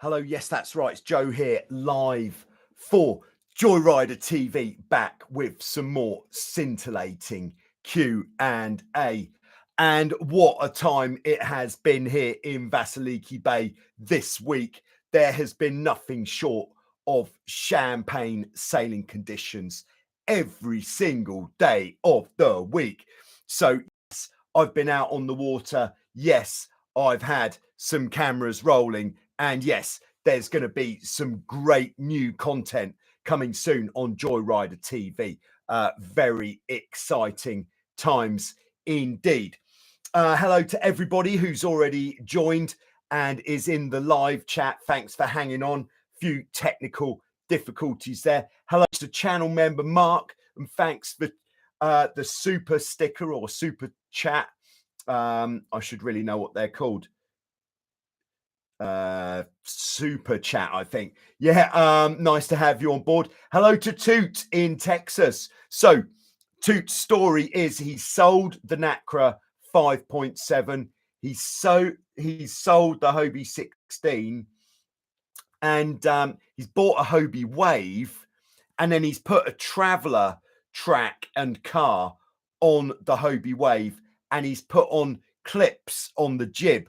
Hello, yes, that's right. It's Joe here, live for Joyrider TV, back with some more scintillating Q&A. And what a time it has been here in Vasiliki Bay this week. There has been nothing short of champagne sailing conditions every single day of the week. So, yes, I've been out on the water. Yes, I've had some cameras rolling. And yes, there's going to be some great new content coming soon on Joyrider TV. Very exciting times indeed. Hello to everybody who's already joined and is in the live chat. Thanks for hanging on. Few technical difficulties there. Hello to channel member Mark, and thanks for the super sticker or super chat. I should really know what they're called. Super chat, I think. Yeah, nice to have you on board. Hello to Toot in Texas. So Toot's story is he sold the Nacra 5.7. He sold the Hobie 16, and he's bought a Hobie Wave, and then he's put a Traveller track and car on the Hobie Wave, and he's put on clips on the jib.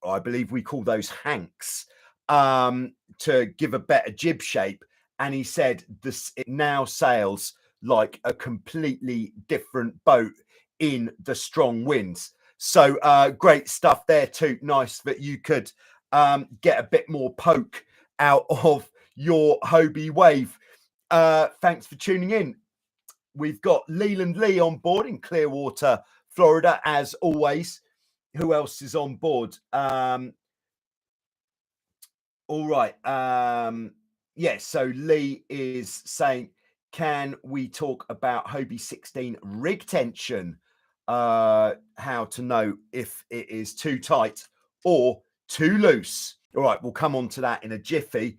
I believe we call those hanks, to give a better jib shape. And he said it now sails like a completely different boat in the strong winds. So great stuff there too. Nice that you could get a bit more poke out of your Hobie Wave. Thanks for tuning in. We've got Leland Lee on board in Clearwater, Florida, as always. Who else is on board? All right. Yes, so Lee is saying, can we talk about Hobie 16 rig tension? How to know if it is too tight or too loose? All right, we'll come on to that in a jiffy.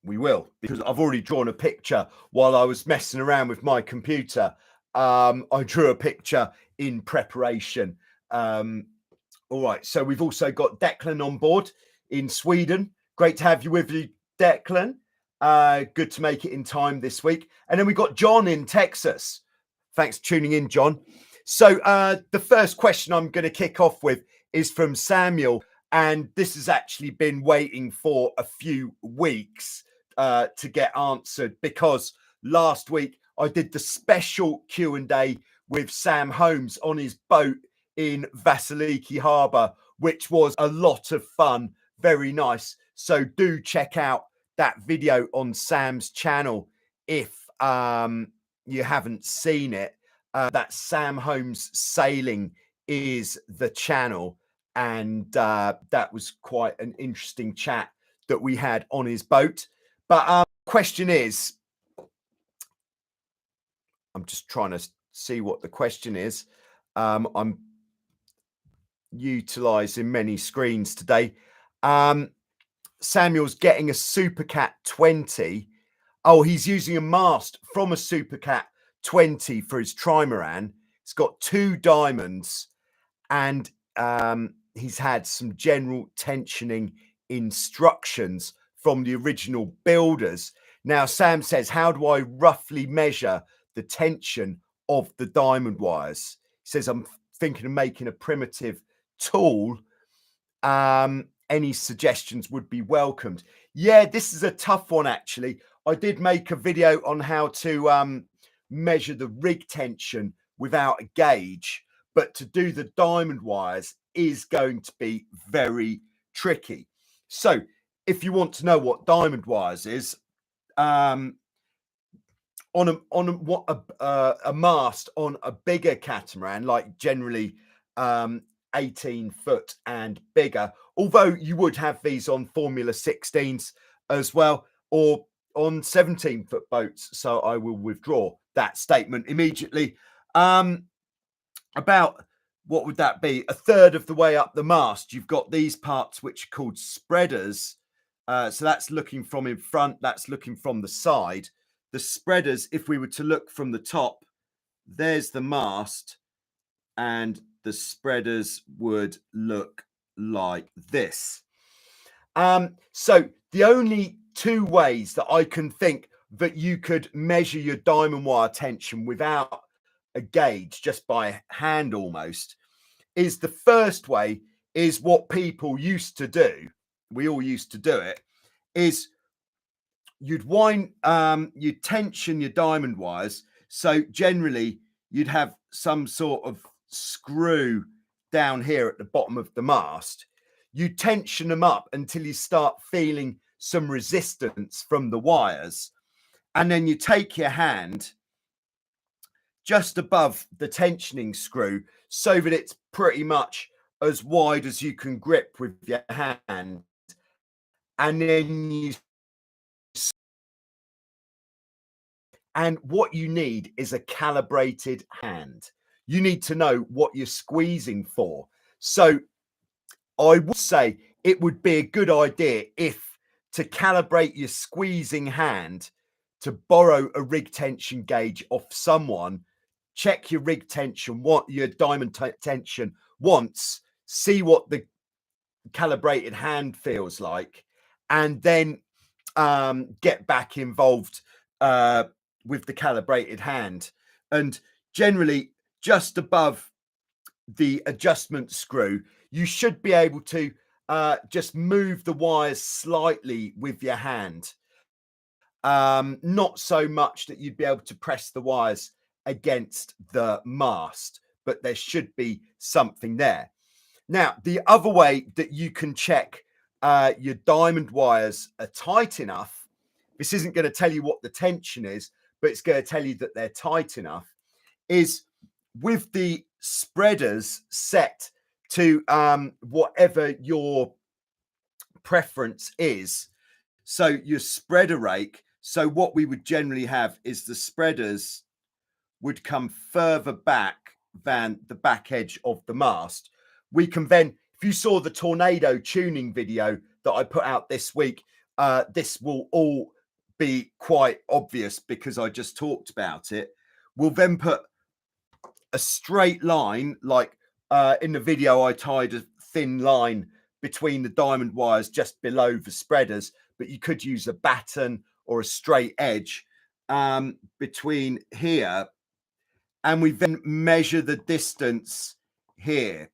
We will, because I've already drawn a picture while I was messing around with my computer. I drew a picture in preparation. All right, so we've also got Declan on board in Sweden. Great to have you with you, Declan. Good to make it in time this week. And then we got John in Texas. Thanks for tuning in, John. So the first question I'm going to kick off with is from Samuel, and this has actually been waiting for a few weeks to get answered, because last week I did the special Q&A with Sam Holmes on his boat in Vasiliki Harbour, which was a lot of fun, very nice. So do check out that video on Sam's channel if you haven't seen it. That Sam Holmes Sailing is the channel, and that was quite an interesting chat that we had on his boat. But question is, I'm just trying to see what the question is. I'm utilizing many screens today. Samuel's getting a Supercat 20. Oh, he's using a mast from a Supercat 20 for his trimaran. It's got 2 diamonds, and he's had some general tensioning instructions from the original builders. Now, Sam says, how do I roughly measure the tension of the diamond wires? He says, I'm thinking of making a primitive tool. Any suggestions would be welcomed. Yeah, this is a tough one, actually. I did make a video on how to measure the rig tension without a gauge, but to do the diamond wires is going to be very tricky. So if you want to know what diamond wires is, on a mast on a bigger catamaran, like generally 18 foot and bigger, although you would have these on Formula 16s as well, or on 17-foot boats. So I will withdraw that statement immediately. About, what would that be? A third of the way up the mast, you've got these parts which are called spreaders. So that's looking from in front, that's looking from the side. The spreaders, if we were to look from the top, there's the mast, and the spreaders would look like this. So the only two ways that I can think that you could measure your diamond wire tension without a gauge, just by hand almost, is the first way is what people used to do. We all used to do it. Is you'd you'd tension your diamond wires. So generally, you'd have some sort of screw down here at the bottom of the mast. You tension them up until you start feeling some resistance from the wires. And then you take your hand just above the tensioning screw so that it's pretty much as wide as you can grip with your hand. And then and what you need is a calibrated hand. You need to know what you're squeezing for. So I would say it would be a good idea if to calibrate your squeezing hand, to borrow a rig tension gauge off someone, check your rig tension, what your diamond tension once, see what the calibrated hand feels like, and then get back involved with the calibrated hand. And generally, just above the adjustment screw, you should be able to just move the wires slightly with your hand. Not so much that you'd be able to press the wires against the mast, but there should be something there. Now, the other way that you can check your diamond wires are tight enough, this isn't going to tell you what the tension is, but it's going to tell you that they're tight enough, is with the spreaders set to whatever your preference is. So your spreader rake, so what we would generally have is the spreaders would come further back than the back edge of the mast. We can then, if you saw the tornado tuning video that I put out this week, this will all be quite obvious because I just talked about it. We'll then put a straight line, like in the video I tied a thin line between the diamond wires just below the spreaders, but you could use a batten or a straight edge between here, and we then measure the distance here,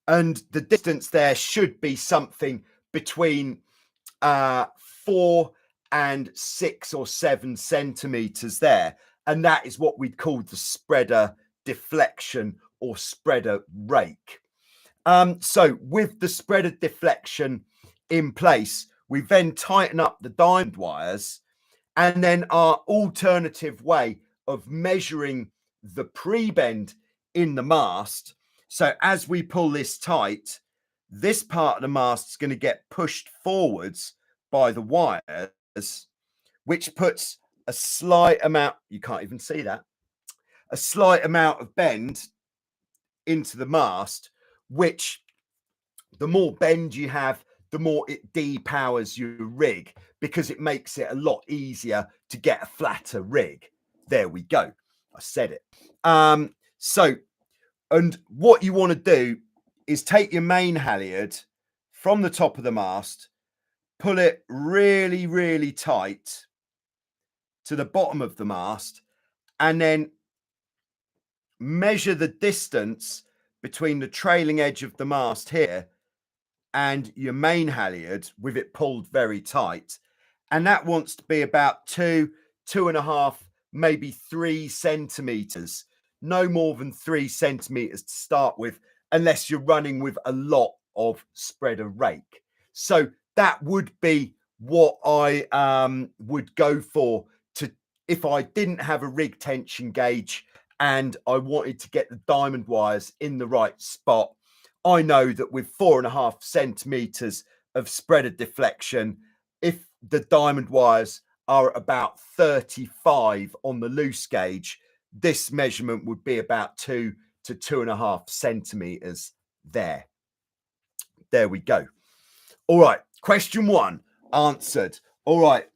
and the distance there should be something between 4 and 6 or 7 centimeters there, and that is what we'd call the spreader deflection or spreader rake. So with the spreader deflection in place, we then tighten up the diamond wires, and then our alternative way of measuring the pre-bend in the mast. So as we pull this tight, this part of the mast is going to get pushed forwards by the wires, which puts a slight amount, you can't even see that, a slight amount of bend into the mast, which the more bend you have, the more it depowers your rig, because it makes it a lot easier to get a flatter rig. There we go. I said it. So, and what you want to do is take your main halyard from the top of the mast, pull it really, really tight to the bottom of the mast, and then measure the distance between the trailing edge of the mast here and your main halyard with it pulled very tight. And that wants to be about 2.5, maybe 3 centimeters, no more than 3 centimeters to start with, unless you're running with a lot of spreader rake. So that would be what I would go for to, if I didn't have a rig tension gauge and I wanted to get the diamond wires in the right spot. I know that with 4.5 centimeters of spreader deflection, if the diamond wires are about 35 on the loose gauge, this measurement would be about 2 to 2.5 centimeters there. There we go. All right, question 1 answered. All right,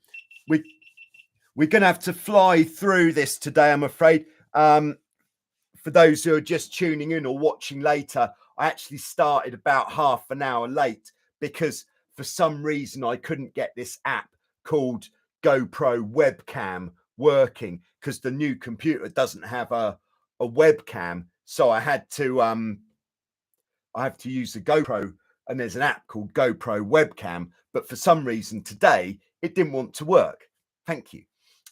we're going to have to fly through this today, I'm afraid. For those who are just tuning in or watching later, I actually started about half an hour late because for some reason I couldn't get this app called GoPro webcam working, because the new computer doesn't have a webcam. So I have to use the GoPro, and there's an app called GoPro webcam, but for some reason today it didn't want to work. Thank you.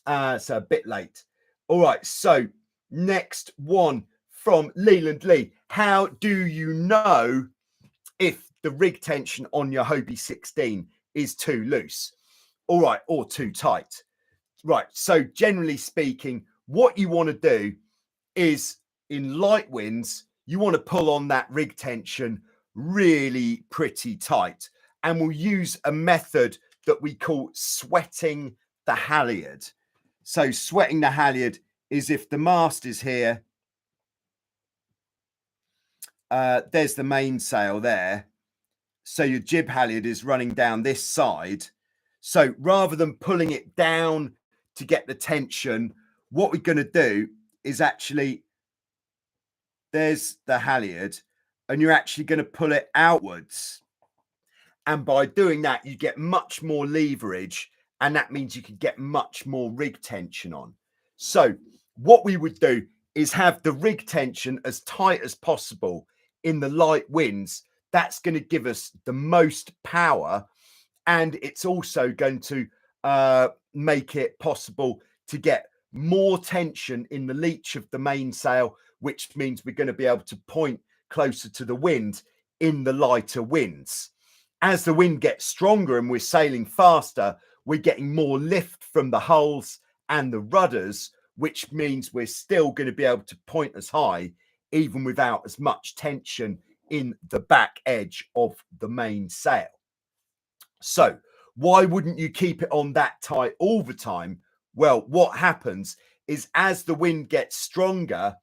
So a bit late. All right, so next one from Leland Lee. How do you know if the rig tension on your Hobie 16 is too loose? All right, or too tight? Right, so generally speaking, what you want to do is, in light winds, you want to pull on that rig tension really pretty tight. And we'll use a method that we call sweating the halyard. So sweating the halyard is, if the mast is here, there's the mainsail there. So your jib halyard is running down this side. So rather than pulling it down to get the tension, what we're going to do is actually, there's the halyard, and you're actually going to pull it outwards. And by doing that, you get much more leverage, and that means you can get much more rig tension on. So what we would do is have the rig tension as tight as possible in the light winds. That's going to give us the most power, and it's also going to make it possible to get more tension in the leach of the mainsail, which means we're going to be able to point closer to the wind in the lighter winds. As the wind gets stronger and we're sailing faster, we're getting more lift from the hulls and the rudders, which means we're still going to be able to point as high, even without as much tension in the back edge of the mainsail. So why wouldn't you keep it on that tight all the time? Well, what happens is, as the wind gets stronger,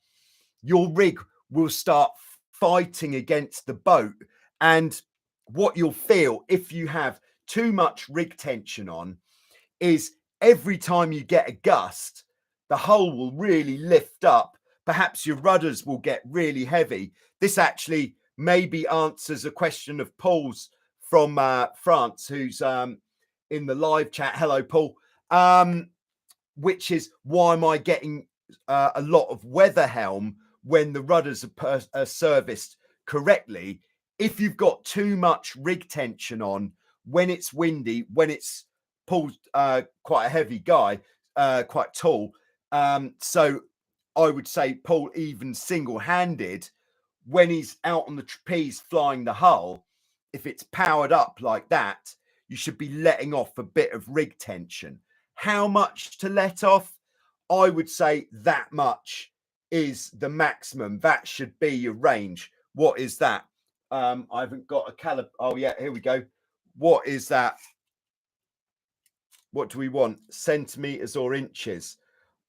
your rig will start fighting against the boat. And what you'll feel if you have too much rig tension on is, every time you get a gust, the hull will really lift up. Perhaps your rudders will get really heavy. This actually maybe answers a question of Paul's from France, who's in the live chat. Hello, Paul. Which is, why am I getting a lot of weather helm when the rudders are serviced correctly? If you've got too much rig tension on when it's windy, when it's Paul's quite a heavy guy, quite tall. So I would say Paul, even single-handed, when he's out on the trapeze flying the hull, if it's powered up like that, you should be letting off a bit of rig tension. How much to let off? I would say that much is the maximum. That should be your range. What is that? I haven't got a caliber. Oh, yeah, here we go. What is that? What do we want? Centimeters or inches?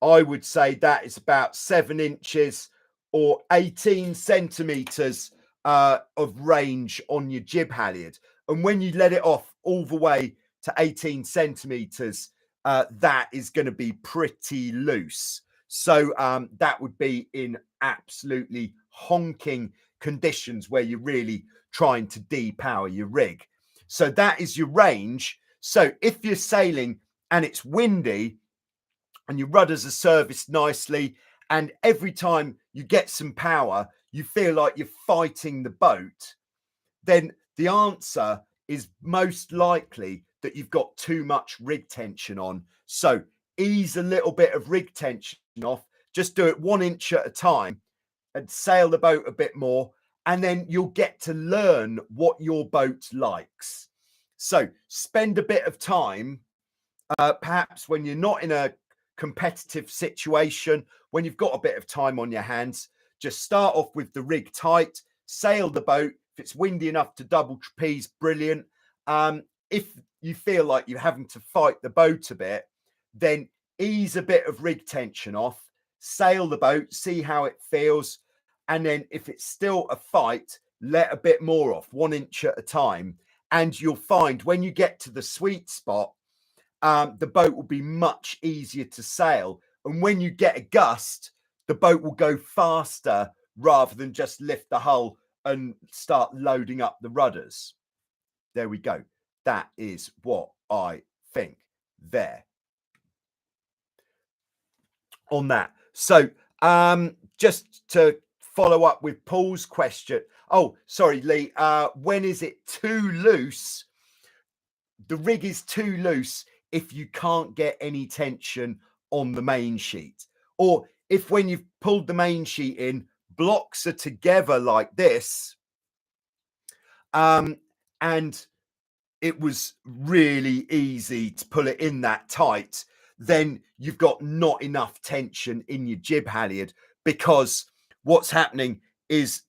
I would say that is about 7 inches or 18 centimeters of range on your jib halyard. And when you let it off all the way to 18 centimeters, that is going to be pretty loose. So that would be in absolutely honking conditions where you're really trying to depower your rig. So that is your range. So if you're sailing and it's windy and your rudders are serviced nicely, and every time you get some power, you feel like you're fighting the boat, then the answer is most likely that you've got too much rig tension on. So ease a little bit of rig tension off. Just do it 1 inch at a time and sail the boat a bit more, and then you'll get to learn what your boat likes. So spend a bit of time, perhaps when you're not in a competitive situation, when you've got a bit of time on your hands, just start off with the rig tight, sail the boat. If it's windy enough to double trapeze, brilliant. If you feel like you're having to fight the boat a bit, then ease a bit of rig tension off, sail the boat, see how it feels. And then if it's still a fight, let a bit more off, 1 inch at a time. And you'll find when you get to the sweet spot, the boat will be much easier to sail. And when you get a gust, the boat will go faster rather than just lift the hull and start loading up the rudders. There we go. That is what I think there on that. So just to follow up with Paul's question. Oh, sorry, Lee. When is it too loose? The rig is too loose if you can't get any tension on the main sheet, or if when you've pulled the main sheet in, blocks are together like this, and it was really easy to pull it in that tight, then you've got not enough tension in your jib halyard, because what's happening is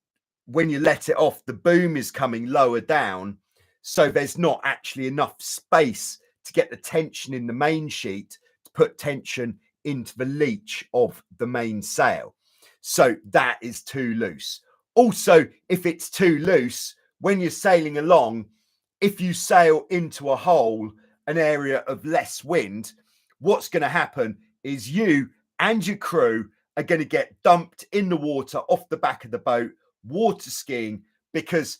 when you let it off, the boom is coming lower down. So there's not actually enough space to get the tension in the main sheet to put tension into the leech of the main sail. So that is too loose. Also, if it's too loose, when you're sailing along, if you sail into a hole, an area of less wind, what's going to happen is you and your crew are going to get dumped in the water off the back of the boat, water skiing, because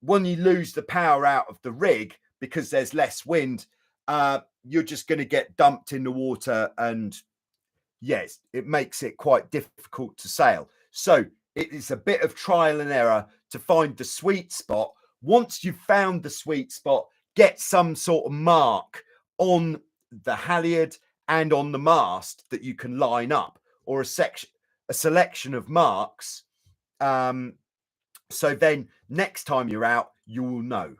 when you lose the power out of the rig because there's less wind, you're just going to get dumped in the water, and yes, it makes it quite difficult to sail. So it is a bit of trial and error to find the sweet spot. Once you've found the sweet spot, get some sort of mark on the halyard and on the mast that you can line up, or a selection of marks. So then next time you're out, you will know.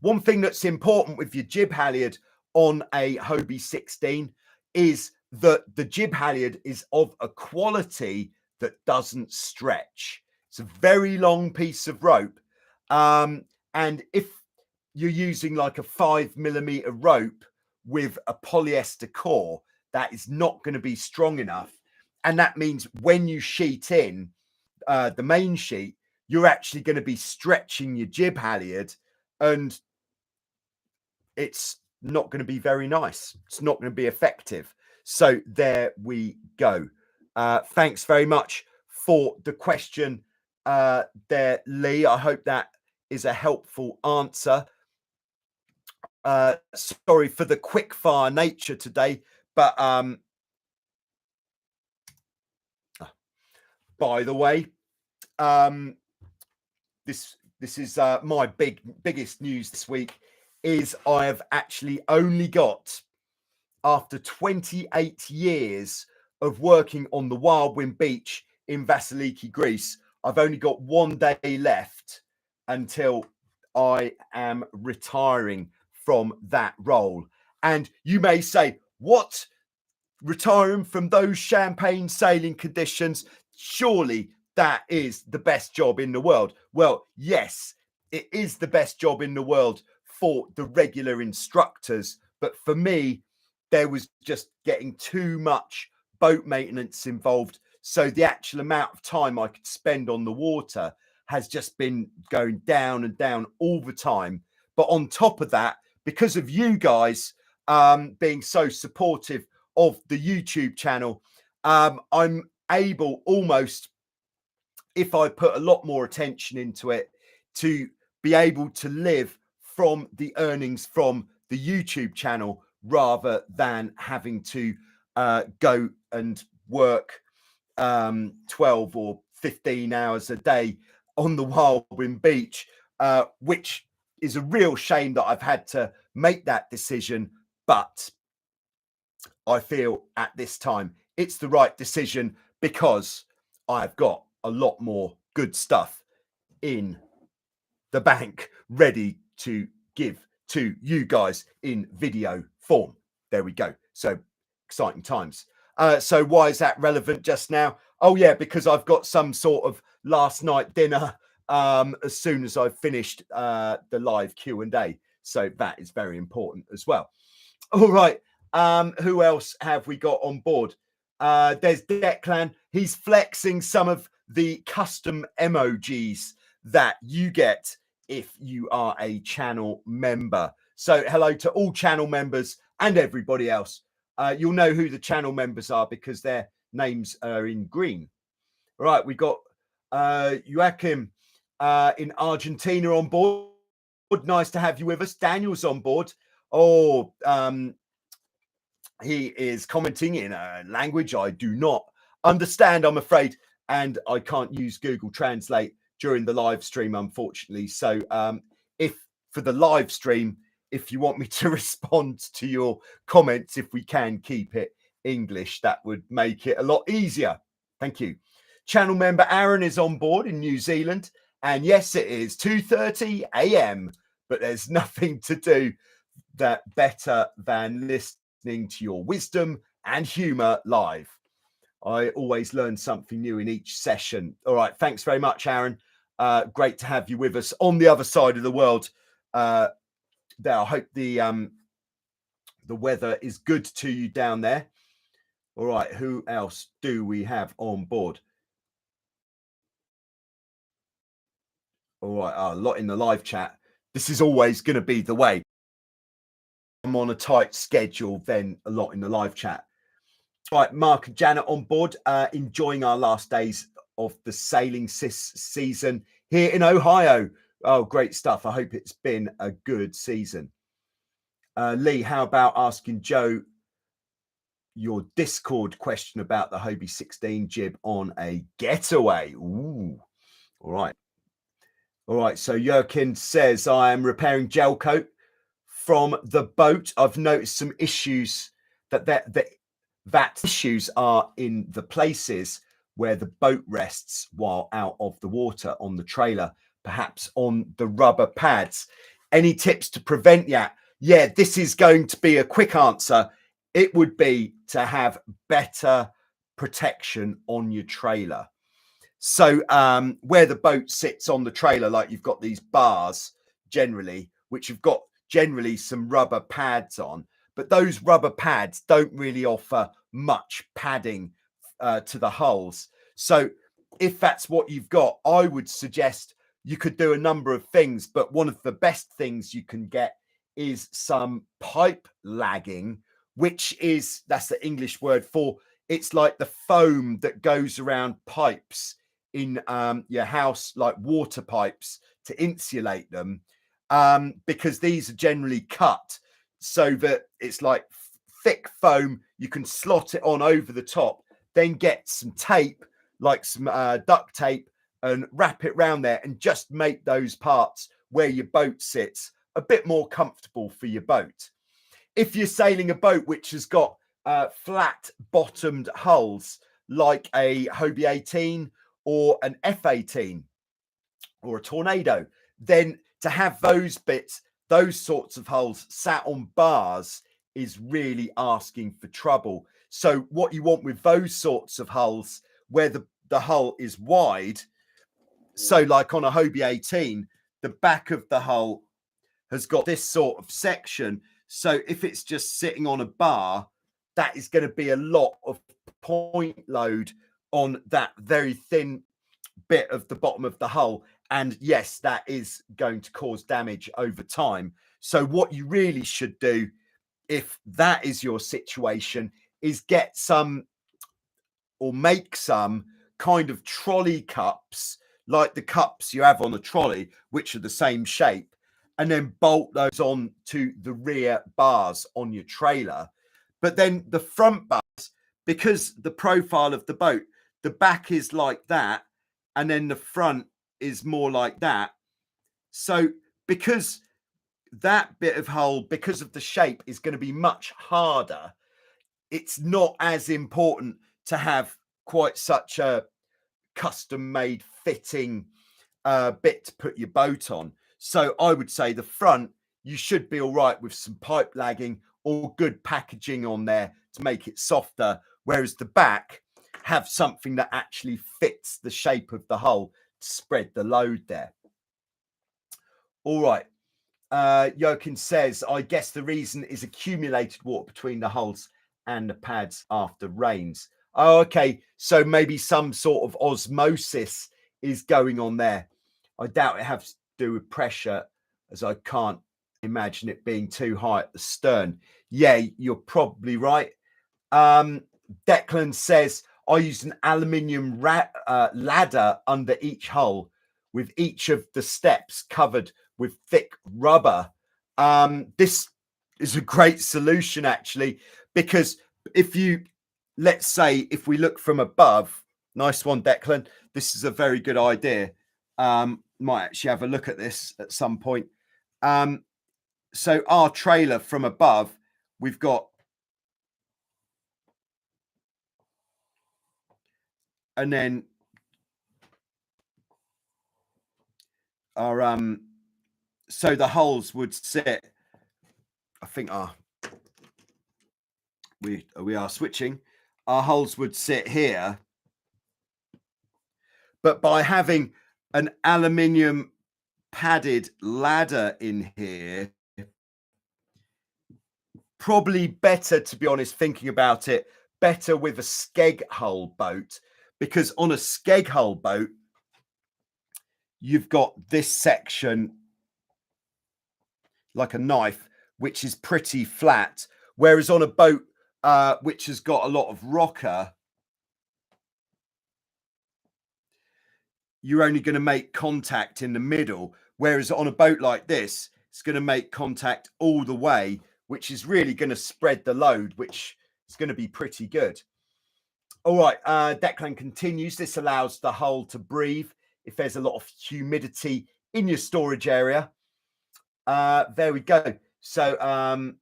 One thing that's important with your jib halyard on a Hobie 16 is that the jib halyard is of a quality that doesn't stretch. It's a very long piece of rope. And if you're using like a 5mm rope with a polyester core, that is not going to be strong enough. And that means when you sheet in the main sheet, you're actually going to be stretching your jib halyard, and it's not going to be very nice. It's not going to be effective. So there we go. Thanks very much for the question there, Lee. I hope that is a helpful answer. Sorry for the quick fire nature today, but by the way, this is my biggest news this week, is I have actually only got, after 28 years of working on the Wildwind Beach in Vasiliki, Greece, I've only got 1 day left until I am retiring from that role. And you may say, what? Retiring from those champagne sailing conditions? Surely that is the best job in the world. Well, yes, it is the best job in the world for the regular instructors. But for me, there was just getting too much boat maintenance involved. So the actual amount of time I could spend on the water has just been going down and down all the time. But on top of that, because of you guys being so supportive of the YouTube channel, I'm able, almost, if I put a lot more attention into it, to be able to live from the earnings from the YouTube channel, rather than having to go and work 12 or 15 hours a day on the Wildwind Beach, which is a real shame that I've had to make that decision. But I feel at this time it's the right decision, because I've got a lot more good stuff in the bank ready to give to you guys in video form. There we go. So exciting times. So why is that relevant just now? Oh yeah, because I've got some sort of last night dinner as soon as I've finished the live Q&A. So that is very important as well. All right. Who else have we got on board? There's Declan. He's flexing some of the custom emojis that you get if you are a channel member. So hello to all channel members and everybody else. You'll know who the channel members are because their names are in green. All right, we got Joachim in Argentina on board. Nice to have you with us. Daniel's on board. Oh, he is commenting in a language I do not understand, I'm afraid, and I can't use Google Translate during the live stream, unfortunately. So if for the live stream, if you want me to respond to your comments, if we can keep it English, that would make it a lot easier. Thank you. Channel member Aaron is on board in New Zealand. And yes, it is 2:30 a.m., but there's nothing to do that better than listening to your wisdom and humor live. I always learn something new in each session. All right. Thanks very much, Aaron. Great to have you with us on the other side of the world. There, I hope the weather is good to you down there. All right. Who else do we have on board? All right. A lot in the live chat. This is always going to be the way. I'm on a tight schedule, then a lot in the live chat. All right, Mark and Janet on board, enjoying our last days of the sailing season here in Ohio. Oh, great stuff. I hope it's been a good season. Lee, how about asking Joe your Discord question about the Hobie 16 jib on a getaway? Ooh, all right. All right, so Yerkin says, I am repairing gel coat from the boat. I've noticed some issues that issues are in the places where the boat rests while out of the water on the trailer, perhaps on the rubber pads. Any tips to prevent that? Yeah, this is going to be a quick answer. It would be to have better protection on your trailer. So where the boat sits on the trailer, like you've got these bars generally, which you've got generally some rubber pads on, but those rubber pads don't really offer much padding to the hulls. So if that's what you've got, I would suggest you could do a number of things, but one of the best things you can get is some pipe lagging, which is, that's the English word for, it's like the foam that goes around pipes in your house, like water pipes, to insulate them, because these are generally cut so that it's like thick foam. You can slot it on over the top, then get some tape, like some duct tape, and wrap it around there and just make those parts where your boat sits a bit more comfortable for your boat. If you're sailing a boat which has got flat bottomed hulls, like a Hobie 18 or an F18 or a Tornado, then to have those bits, those sorts of hulls sat on bars is really asking for trouble. So what you want with those sorts of hulls, where the hull is wide, so like on a Hobie 18, the back of the hull has got this sort of section. So if it's just sitting on a bar, that is going to be a lot of point load on that very thin bit of the bottom of the hull. And yes, that is going to cause damage over time. So what you really should do, if that is your situation, is get some or make some kind of trolley cups, like the cups you have on a trolley, which are the same shape, and then bolt those on to the rear bars on your trailer. But then the front bars, because the profile of the boat, the back is like that, and then the front is more like that. So because that bit of hull, because of the shape, is going to be much harder, it's not as important to have quite such a custom-made fitting bit to put your boat on. So I would say the front, you should be all right with some pipe lagging or good packaging on there to make it softer, whereas the back, have something that actually fits the shape of the hull to spread the load there. All right. Jokin says, I guess the reason is accumulated water between the hulls and the pads after rains. Oh, okay. So maybe some sort of osmosis is going on there. I doubt it has to do with pressure, as I can't imagine it being too high at the stern. Yeah, you're probably right. Declan says, I used an aluminium ladder under each hull with each of the steps covered with thick rubber. This is a great solution, actually, because if you, let's say, if we look from above, nice one, Declan. This is a very good idea. Might actually have a look at this at some point. So our trailer from above, we've got, and then our so the holes would sit, I think we are switching, our holes would sit here, but by having an aluminium padded ladder in here, probably better, to be honest, thinking about it, better with a skeg hull boat, because on a skeg hull boat you've got this section like a knife, which is pretty flat, whereas on a boat which has got a lot of rocker, you're only going to make contact in the middle, whereas on a boat like this, it's going to make contact all the way, which is really going to spread the load, which is going to be pretty good. All right, Declan continues. This allows the hull to breathe if there's a lot of humidity in your storage area. There we go. So I'm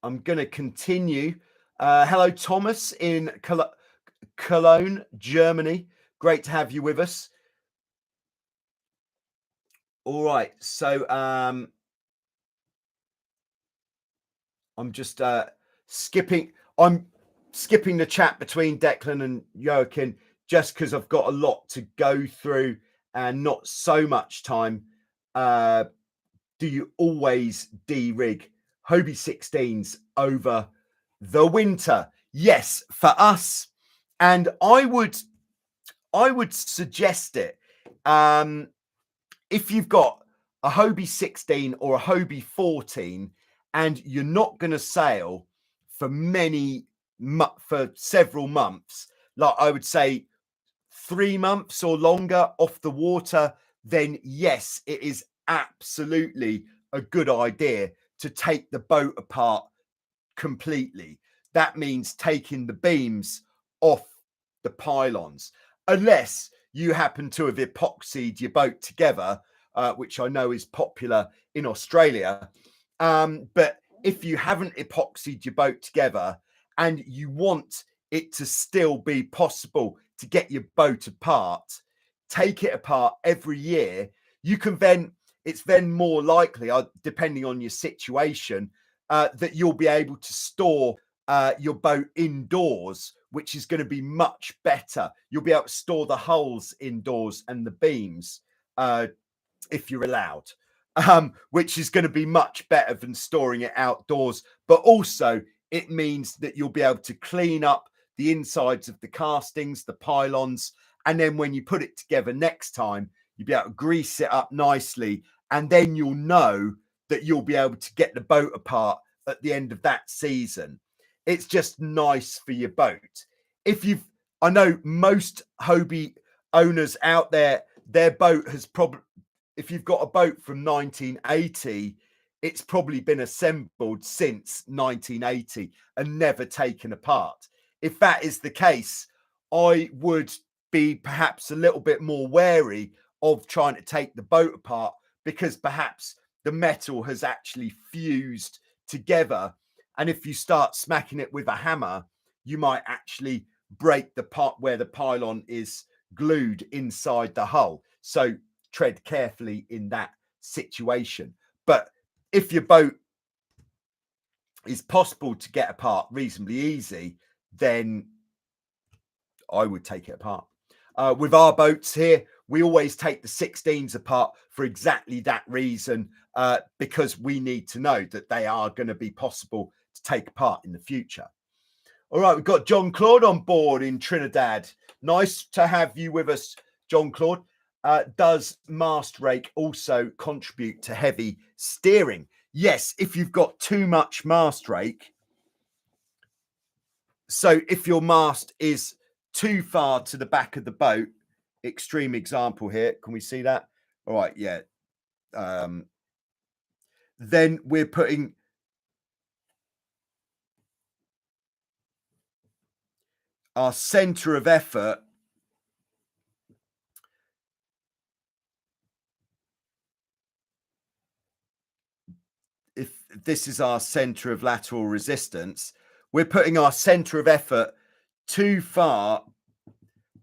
going to continue. Hello, Thomas in Cologne, Germany. Great to have you with us. All right, so I'm just skipping. I'm skipping the chat between Declan and Joachim just because I've got a lot to go through and not so much time. Do you always de-rig Hobie 16s over the winter? Yes, for us, and I would suggest it. If you've got a Hobie 16 or a Hobie 14 and you're not going to sail for several months, like I would say 3 months or longer off the water, then yes, it is absolutely a good idea to take the boat apart completely. That means taking the beams off the pylons, unless you happen to have epoxied your boat together, which I know is popular in Australia. But if you haven't epoxied your boat together and you want it to still be possible to get your boat apart, take it apart every year. You can then, it's then more likely, depending on your situation, that you'll be able to store your boat indoors, which is going to be much better. You'll be able to store the hulls indoors and the beams if you're allowed, which is going to be much better than storing it outdoors. But also it means that you'll be able to clean up the insides of the castings, the pylons, and then when you put it together next time, you'll be able to grease it up nicely, and then you'll know that you'll be able to get the boat apart at the end of that season. It's just nice for your boat. I know most Hobie owners out there, their boat has probably, if you've got a boat from 1980, it's probably been assembled since 1980 and never taken apart. If that is the case, I would be perhaps a little bit more wary of trying to take the boat apart, because perhaps the metal has actually fused together. And if you start smacking it with a hammer, you might actually break the part where the pylon is glued inside the hull. So tread carefully in that situation. But if your boat is possible to get apart reasonably easy, then I would take it apart. With our boats here, we always take the 16s apart for exactly that reason, because we need to know that they are going to be possible to take apart in the future. All right, we've got John Claude on board in Trinidad. Nice to have you with us, John Claude. Does mast rake also contribute to heavy steering? Yes, if you've got too much mast rake. So if your mast is too far to the back of the boat, extreme example here, can we see that? All right, yeah. Then we're putting our center of effort if this is our center of lateral resistance, we're putting our center of effort too far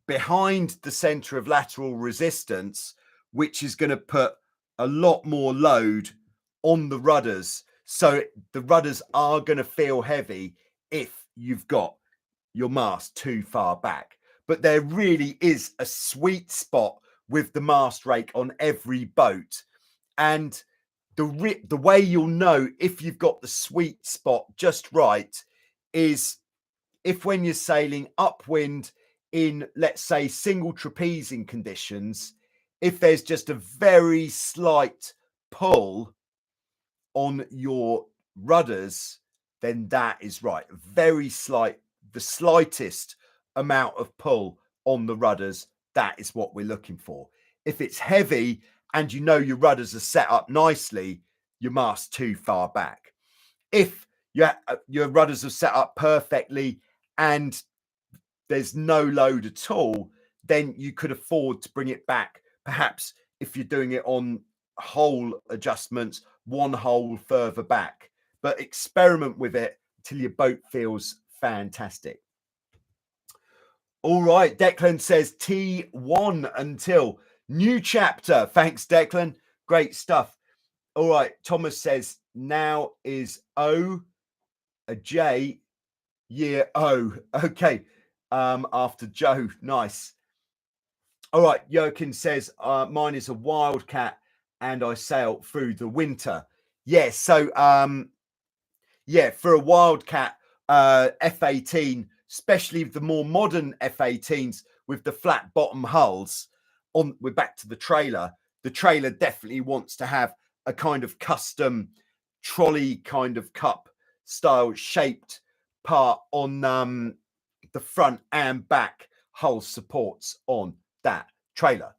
behind the center of lateral resistance, which is going to put a lot more load on the rudders. So the rudders are going to feel heavy if you've got your mast too far back. But there really is a sweet spot with the mast rake on every boat. And the way you'll know if you've got the sweet spot just right is if when you're sailing upwind in, let's say, single trapezing conditions, if there's just a very slight pull on your rudders, then that is right. Very slight, the slightest amount of pull on the rudders, that is what we're looking for. If it's heavy and you know your rudders are set up nicely, your mast's too far back. If your rudders are set up perfectly and there's no load at all, then you could afford to bring it back. Perhaps if you're doing it on hole adjustments, one hole further back, but experiment with it until your boat feels fantastic. All right, Declan says T1 until new chapter. Thanks, Declan. Great stuff. All right, Thomas says now is O, a J, year O. Okay, after Joe. Nice. All right, Joachim says mine is a Wildcat and I sail through the winter. Yeah, so yeah, for a Wildcat F18, especially the more modern F18s with the flat bottom hulls, we're back to the trailer. The trailer definitely wants to have a kind of custom trolley kind of cup style shaped part on the front and back hull supports on that trailer.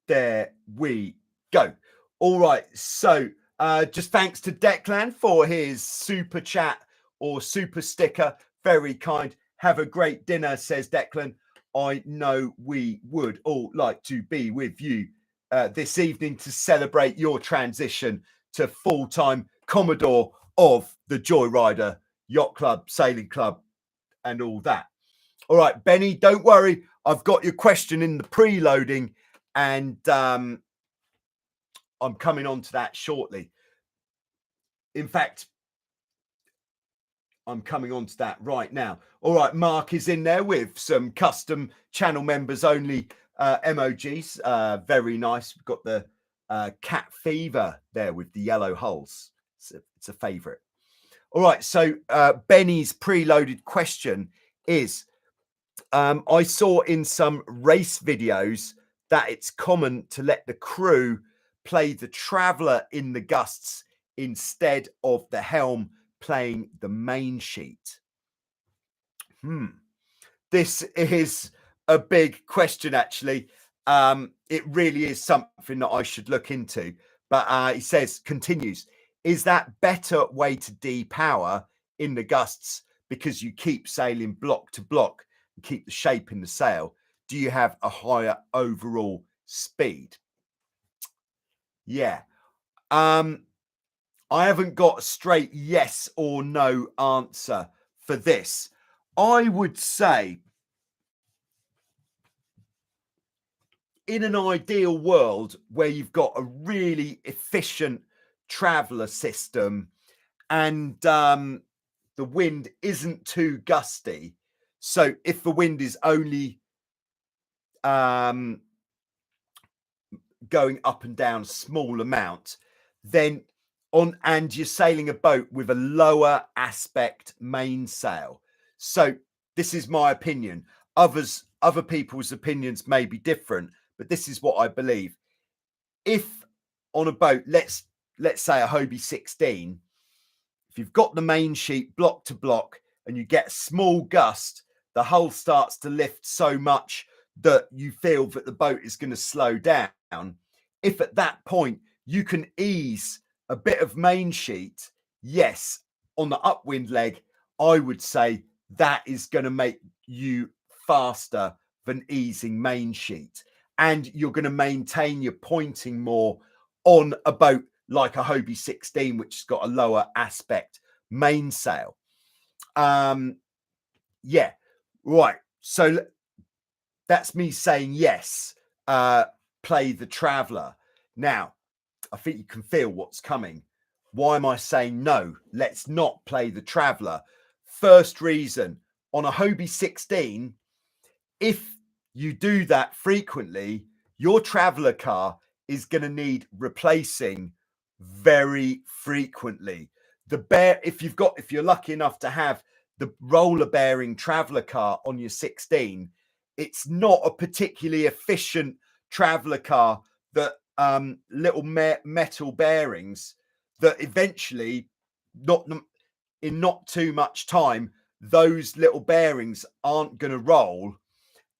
There we go. All right, so just thanks to Declan for his super chat or super sticker. Very kind. Have a great dinner, says Declan. I know we would all like to be with you this evening to celebrate your transition to full-time Commodore of the Joyrider Yacht Club, Sailing Club, and all that. All right, Benny, don't worry. I've got your question in the preloading, and I'm coming on to that shortly. In fact, I'm coming on to that right now. All right, Mark is in there with some custom channel members only emojis. Very nice. We've got the cat fever there with the yellow hulls. It's a favorite. All right, so Benny's preloaded question is, I saw in some race videos that it's common to let the crew play the traveller in the gusts instead of the helm playing the main sheet. This is a big question, actually. It really is something that I should look into. But he says, continues, is that better way to depower in the gusts because you keep sailing block to block and keep the shape in the sail? Do you have a higher overall speed? Yeah. I haven't got a straight yes or no answer for this. I would say in an ideal world where you've got a really efficient traveller system and the wind isn't too gusty. So if the wind is only going up and down a small amount, then and you're sailing a boat with a lower aspect mainsail. So this is my opinion. Other people's opinions may be different, but this is what I believe. If on a boat, let's say a Hobie 16, if you've got the main sheet block to block and you get a small gust, the hull starts to lift so much that you feel that the boat is going to slow down, if at that point you can ease a bit of main sheet, yes, on the upwind leg, I would say that is going to make you faster than easing main sheet. And you're going to maintain your pointing more on a boat like a Hobie 16, which has got a lower aspect mainsail. Yeah, right. So that's me saying yes, play the Traveller. Now, I think you can feel what's coming. Why am I saying no? Let's not play the Traveller. First reason, on a Hobie 16, if you do that frequently, your Traveller car is going to need replacing very frequently. If you're lucky enough to have the roller bearing Traveller car on your 16, it's not a particularly efficient Traveller car that little metal bearings that eventually, in not too much time, those little bearings aren't going to roll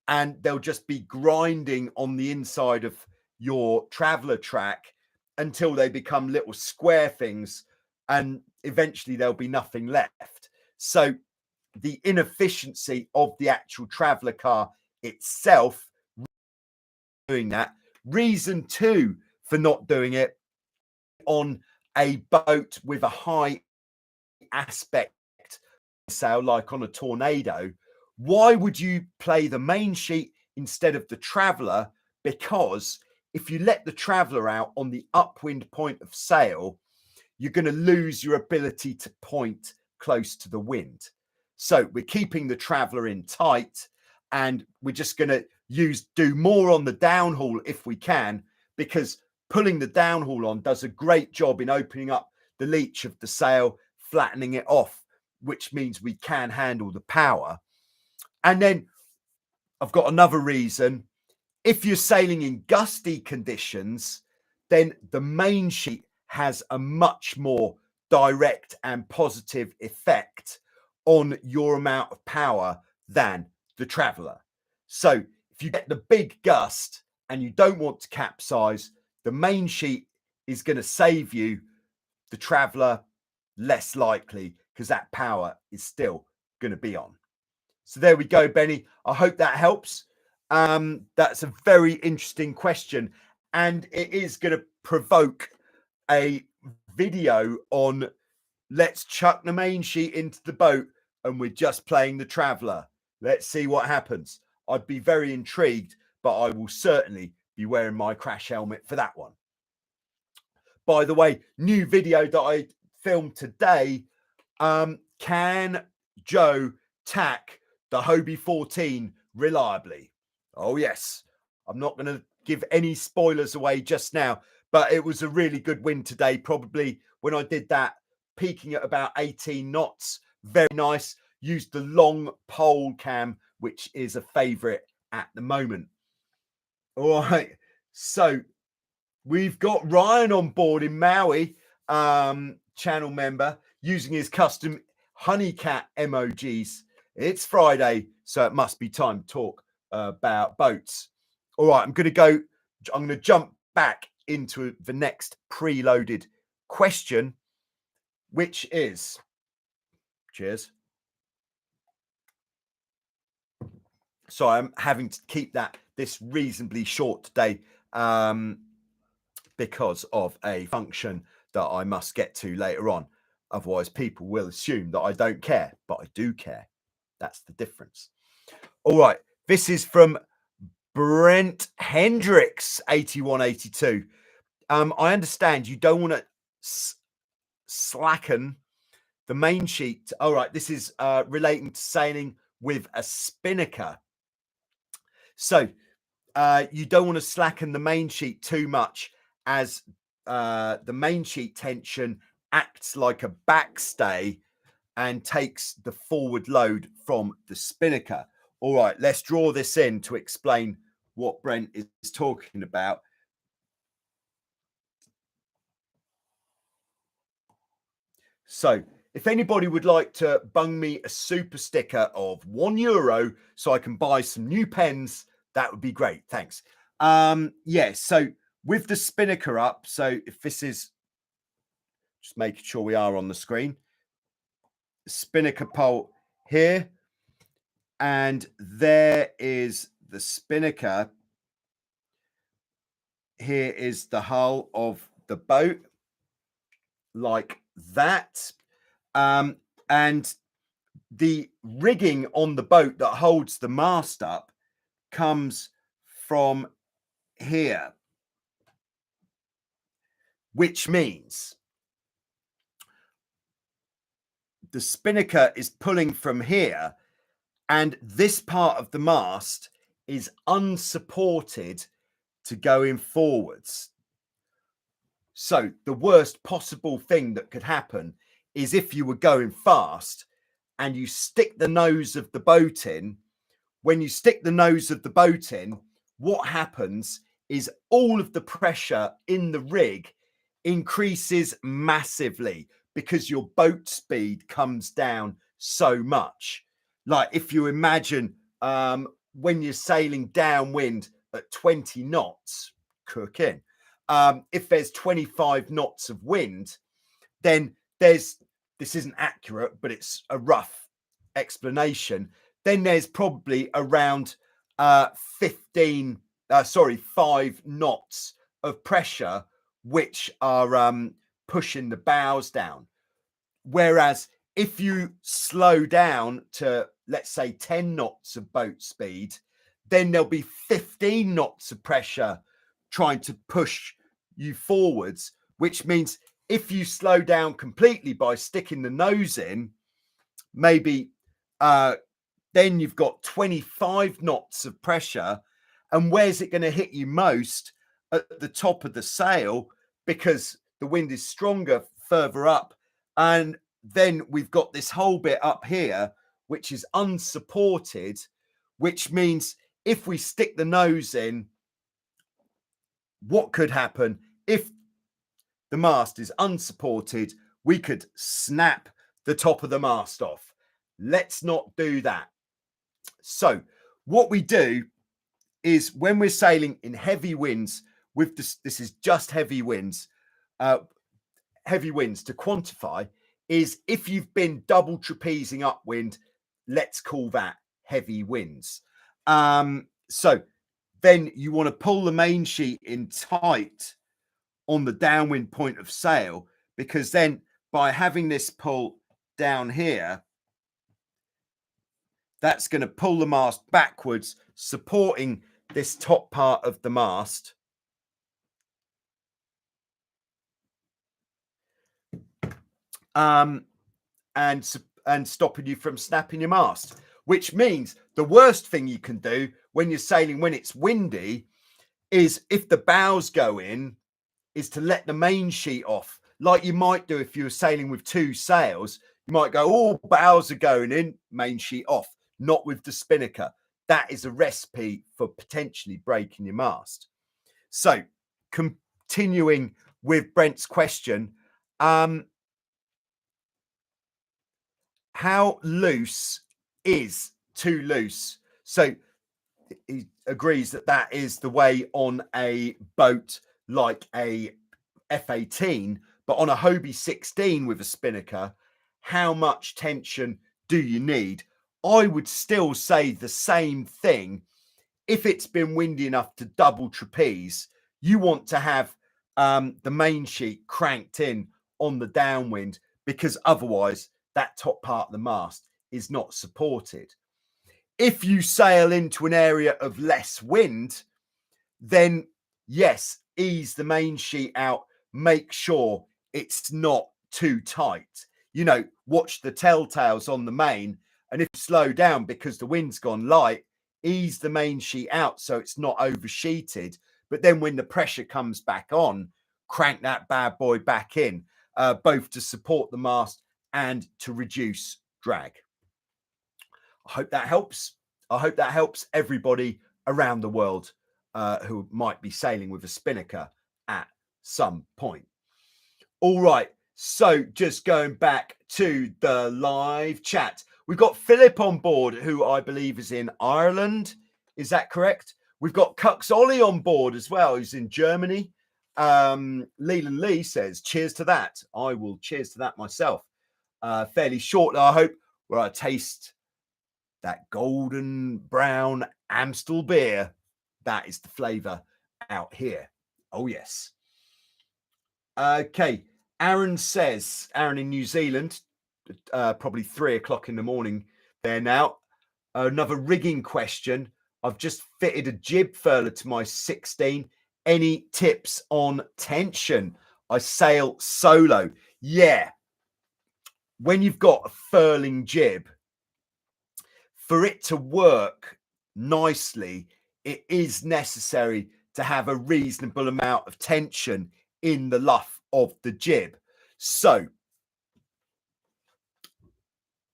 and they'll just be grinding on the inside of your Traveller track until they become little square things, and eventually there'll be nothing left. So the inefficiency of the actual Traveller car itself doing that. Reason two for not doing it on a boat with a high aspect sail, like on a Tornado, why would you play the main sheet instead of the Traveller? Because if you let the Traveller out on the upwind point of sail, you're going to lose your ability to point close to the wind. So we're keeping the Traveller in tight, and we're just going to do more on the downhaul if we can, because pulling the downhaul on does a great job in opening up the leach of the sail, flattening it off, which means we can handle the power. And then I've got another reason. If you're sailing in gusty conditions, then the main sheet has a much more direct and positive effect on your amount of power than the Traveller. So if you get the big gust and you don't want to capsize, the main sheet is going to save you. The Traveller, less likely, because that power is still going to be on. So there we go, Benny. I hope that helps. That's a very interesting question, and it is going to provoke a video on let's chuck the main sheet into the boat and we're just playing the Traveller. Let's see what happens. I'd be very intrigued, but I will certainly be wearing my crash helmet for that one. By the way, new video that I filmed today. Can Joe tack the Hobie 14 reliably? Oh, yes. I'm not going to give any spoilers away just now, but it was a really good wind today. Probably when I did that, peaking at about 18 knots. Very nice. Used the long pole cam, which is a favorite at the moment. All right. So we've got Ryan on board in Maui, channel member, using his custom honeycat emojis. It's Friday, so it must be time to talk about boats. All right, I'm going to jump back into the next preloaded question, which is, cheers. So I'm having to keep this reasonably short today because of a function that I must get to later on. Otherwise, people will assume that I don't care, but I do care. That's the difference. All right. This is from Brent Hendricks, 8182. I understand you don't want to slacken the main sheet. All right. This is relating to sailing with a spinnaker. So you don't want to slacken the main sheet too much, as the main sheet tension acts like a backstay and takes the forward load from the spinnaker. All right, let's draw this in to explain what Brent is talking about. So if anybody would like to bung me a super sticker of €1 so I can buy some new pens That would be great. Thanks. Yeah, so with the spinnaker up, so if this is just making sure we are on the screen, spinnaker pole here, and there is the spinnaker. Here is the hull of the boat, like that. And the rigging on the boat that holds the mast up comes from here, which means the spinnaker is pulling from here, and this part of the mast is unsupported to going forwards. So the worst possible thing that could happen is if you were going fast and you stick the nose of the boat in. When you stick the nose of the boat in, what happens is all of the pressure in the rig increases massively because your boat speed comes down so much. Like if you imagine when you're sailing downwind at 20 knots, cooking, if there's 25 knots of wind, then this isn't accurate, but it's a rough explanation. Then there's probably around 5 knots of pressure, which are pushing the bows down. Whereas if you slow down to, let's say, 10 knots of boat speed, then there'll be 15 knots of pressure trying to push you forwards, which means if you slow down completely by sticking the nose in, maybe then you've got 25 knots of pressure. And where's it going to hit you most? At the top of the sail, because the wind is stronger further up. And then we've got this whole bit up here, which is unsupported, which means if we stick the nose in, what could happen if the mast is unsupported? We could snap the top of the mast off. Let's not do that. So what we do is when we're sailing in heavy winds with this is just heavy winds to quantify is if you've been double trapezing upwind, let's call that heavy winds. So then you want to pull the main sheet in tight on the downwind point of sail, because then by having this pull down here, that's going to pull the mast backwards, supporting this top part of the mast. And stopping you from snapping your mast, which means the worst thing you can do when you're sailing when it's windy is if the bows go in, is to let the main sheet off, like you might do if you were sailing with two sails. You might go, oh, bows are going in, main sheet off. Not with the spinnaker. That is a recipe for potentially breaking your mast. So continuing with Brent's question, how loose is too loose? So he agrees that that is the way on a boat like a F18, but on a Hobie 16 with a spinnaker, how much tension do you need? I would still say the same thing. If it's been windy enough to double trapeze, you want to have the main sheet cranked in on the downwind, because otherwise that top part of the mast is not supported. If you sail into an area of less wind, then yes, ease the main sheet out, make sure it's not too tight. You know, watch the telltales on the main, and if you slow down because the wind's gone light, ease the main sheet out so it's not oversheeted. But then when the pressure comes back on, crank that bad boy back in, both to support the mast and to reduce drag. I hope that helps. I hope that helps everybody around the world who might be sailing with a spinnaker at some point. All right, so just going back to the live chat, we've got Philip on board, who I believe is in Ireland. Is that correct? We've got Cux Ollie on board as well, who's in Germany. Leland Lee says, cheers to that. I will cheers to that myself. Fairly shortly, I hope, where I taste that golden brown Amstel beer. That is the flavour out here. Oh, yes. Okay. Aaron says, Aaron in New Zealand, probably 3 o'clock in the morning there now. Another rigging question. I've just fitted a jib furler to my 16. Any tips on tension? I sail solo. Yeah. When you've got a furling jib, for it to work nicely, it is necessary to have a reasonable amount of tension in the luff of the jib. So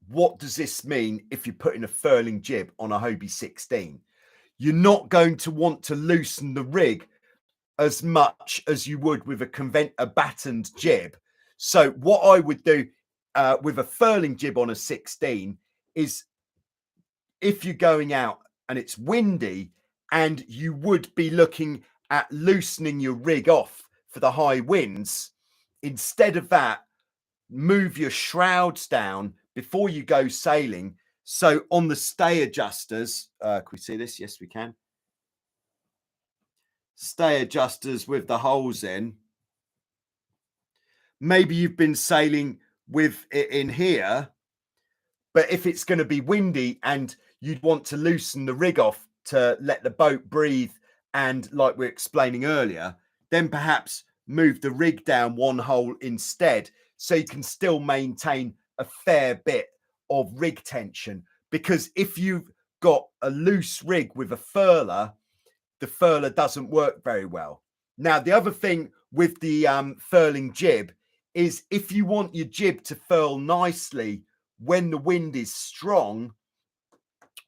what does this mean if you're putting a furling jib on a Hobie 16? You're not going to want to loosen the rig as much as you would with a battened jib. So what I would do with a furling jib on a 16 is, if you're going out and it's windy and you would be looking at loosening your rig off for the high winds, instead of that, move your shrouds down before you go sailing. So on the stay adjusters, can we see this? Yes, we can. Stay adjusters with the holes in. Maybe you've been sailing with it in here, but if it's going to be windy and you'd want to loosen the rig off to let the boat breathe, and like we're explaining earlier, then perhaps move the rig down one hole instead, so you can still maintain a fair bit of rig tension. Because if you've got a loose rig with a furler, the furler doesn't work very well. Now, the other thing with the furling jib is, if you want your jib to furl nicely when the wind is strong,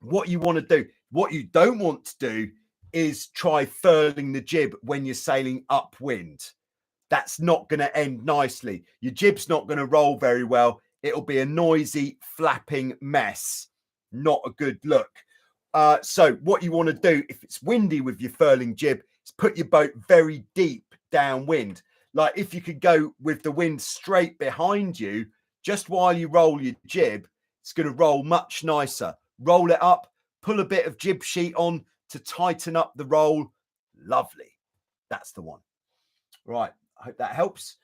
what you want to do, what you don't want to do, is try furling the jib when you're sailing upwind. That's not going to end nicely. Your jib's not going to roll very well. It'll be a noisy, flapping mess. Not a good look. So what you want to do, if it's windy with your furling jib, is put your boat very deep downwind. Like, if you could go with the wind straight behind you, just while you roll your jib, it's going to roll much nicer. Roll it up, pull a bit of jib sheet on to tighten up the roll. Lovely. That's the one. Right. I hope that helps.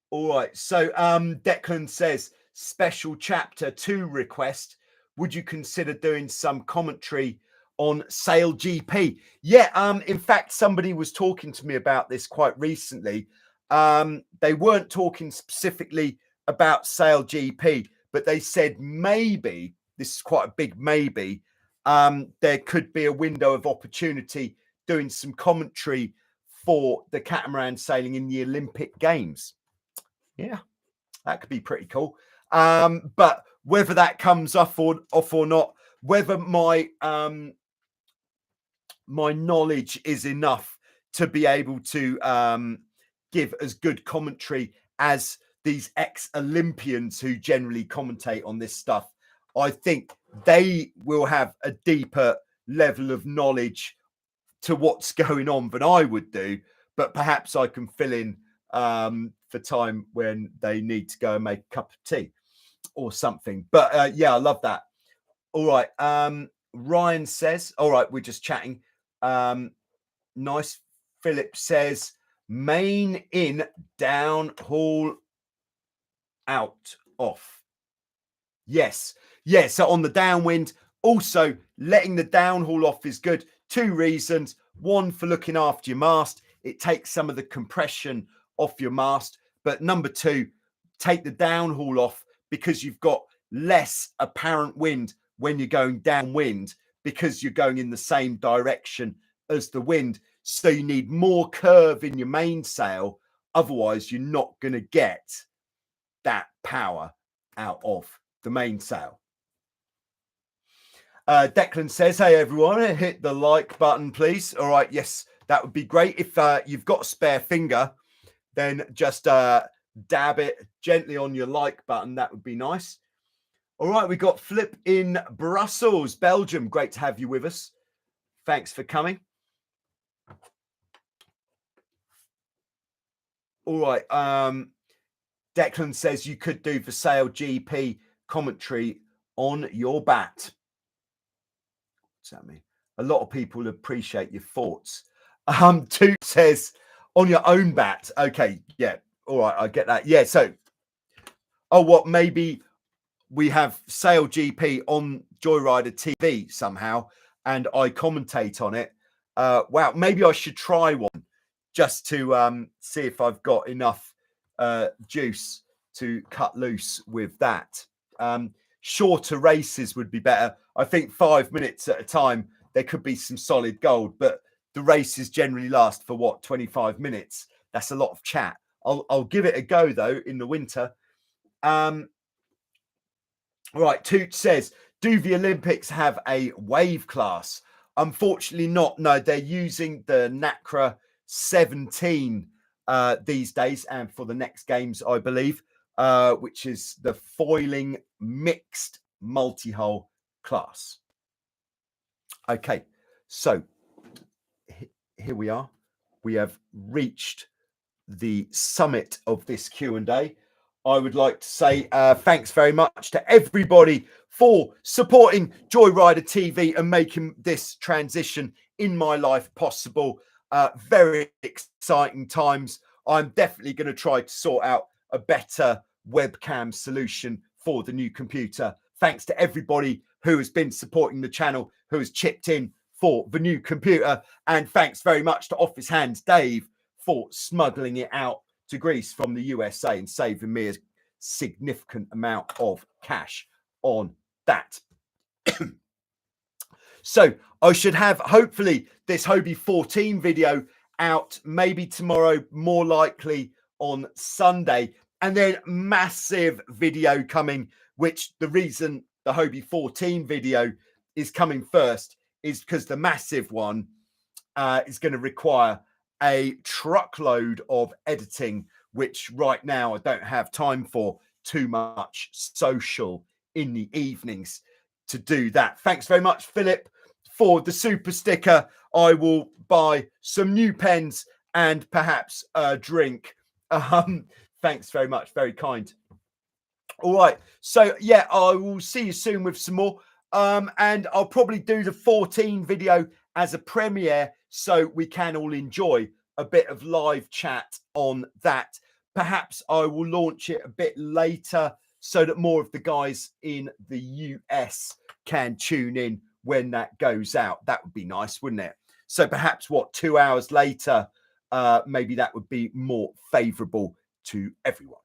All right. So Declan says, special chapter 2 request. Would you consider doing some commentary on Sail GP? Yeah. In fact, somebody was talking to me about this quite recently. They weren't talking specifically about Sail GP, but they said maybe, this is quite a big maybe, there could be a window of opportunity doing some commentary for the catamaran sailing in the Olympic Games. Yeah, that could be pretty cool. But whether that comes off or not, whether my my knowledge is enough to be able to give as good commentary as these ex-Olympians who generally commentate on this stuff, I think they will have a deeper level of knowledge to what's going on than I would do. But perhaps I can fill in for time when they need to go and make a cup of tea or something. But yeah, I love that. All right. Ryan says, all right, we're just chatting. Nice. Philip says, main in, down, haul out, off. Yes. Yeah. So on the downwind, also letting the downhaul off is good. 2 reasons. One, for looking after your mast. It takes some of the compression off your mast. But number 2, take the downhaul off because you've got less apparent wind when you're going downwind, because you're going in the same direction as the wind. So you need more curve in your mainsail. Otherwise, you're not going to get that power out of the mainsail. Declan says, hey, everyone, hit the like button, please. All right. Yes, that would be great. If you've got a spare finger, then just dab it gently on your like button. That would be nice. All right. We got Flip in Brussels, Belgium. Great to have you with us. Thanks for coming. All right. Declan says you could do for sale GP commentary on your bat. What's that mean? A lot of people appreciate your thoughts. Toot says on your own bat. Okay, yeah. All right, I get that. Yeah, so what maybe we have Sale GP on Joyrider TV somehow, and I commentate on it. Wow, maybe I should try one just to see if I've got enough juice to cut loose with that. Shorter races would be better. I think 5 minutes at a time, there could be some solid gold, but the races generally last for what, 25 minutes? That's a lot of chat. I'll give it a go though in the winter. Right, Toot says, do the Olympics have a wave class? Unfortunately not. No, they're using the NACRA 17 these days, and for the next games, I believe, which is the foiling mixed multi-hull class. Okay, so here we are. We have reached the summit of this Q&A. I would like to say thanks very much to everybody for supporting Joyrider TV and making this transition in my life possible. Very exciting times. I'm definitely going to try to sort out a better webcam solution for the new computer. Thanks to everybody who has been supporting the channel, who has chipped in for the new computer. And thanks very much to Office Hands Dave for smuggling it out to Greece from the USA and saving me a significant amount of cash on that. So I should have hopefully this Hobie 14 video out maybe tomorrow, more likely on Sunday, and then massive video coming, which the reason the Hobie 14 video is coming first is because the massive one is going to require a truckload of editing, which right now I don't have time for. Too much social in the evenings to do that. Thanks very much, Philip, for the super sticker. I will buy some new pens and perhaps a drink. Thanks very much. Very kind. All right. So, yeah, I will see you soon with some more. And I'll probably do the 14 video as a premiere so we can all enjoy a bit of live chat on that. Perhaps I will launch it a bit later so that more of the guys in the US can tune in when that goes out. That would be nice, wouldn't it? So perhaps 2 hours later, maybe that would be more favorable to everyone.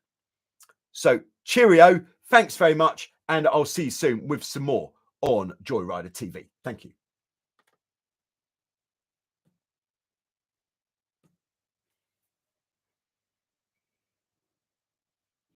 So cheerio. Thanks very much. And I'll see you soon with some more on Joyrider TV. Thank you.